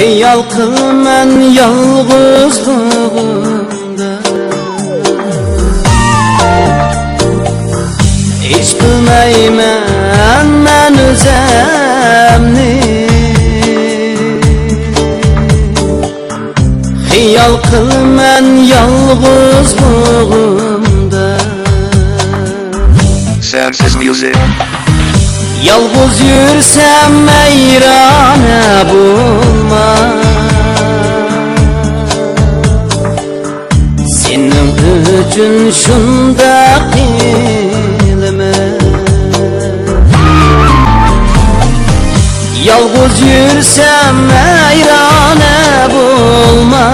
Xiyal qilman yolg'izligimda, hech bilmayman men o'zimni. Xiyal qilman yolg'izligimda, Sensiz music. yolg'iz yursam mayrona bo'lma. Sening uchun shundoq qilman. Yolg'iz yursam mayrona bo'lma.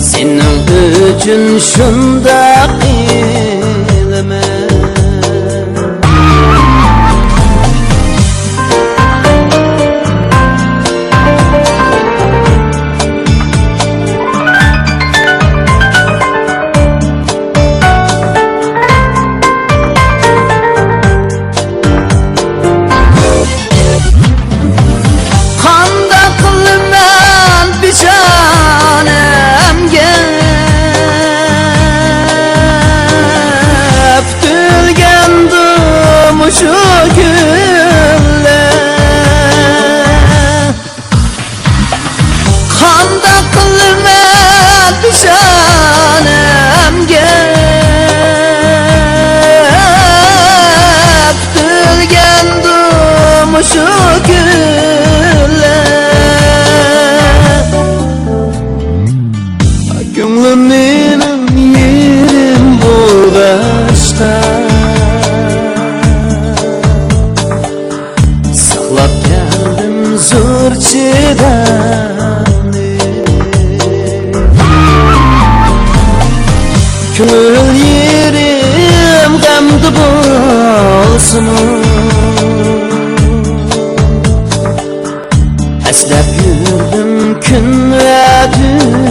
Sening uchun shundoq qilman. Şu günler kanda kılmet düşanemge, öptürgendim şu günler. Gönlümün yerim bu başta, saklap geldim zor çiğdemni. Köngül yerim gamdı bolsun, eslep yürüdüm gün ve tunlar.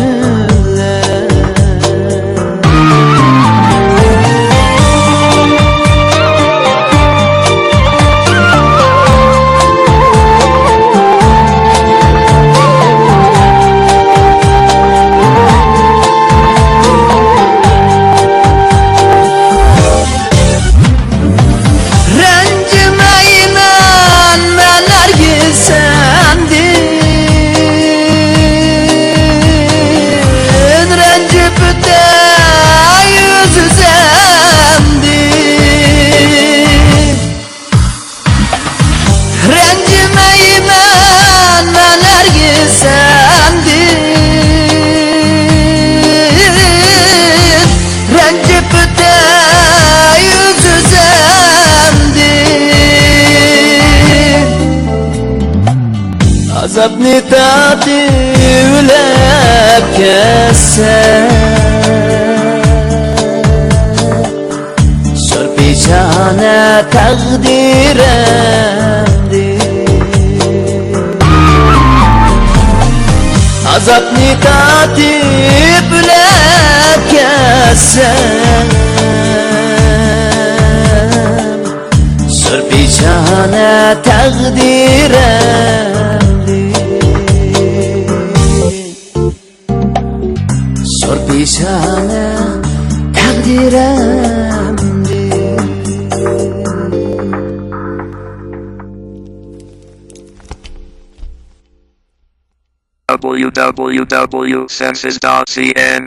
Azapni tati ülep kesse, şarpiçane takdiremdi. Azapni tati ülep kesse, şarpiçane takdiremdi. Sorpişane takdiremdi. www.senses.cn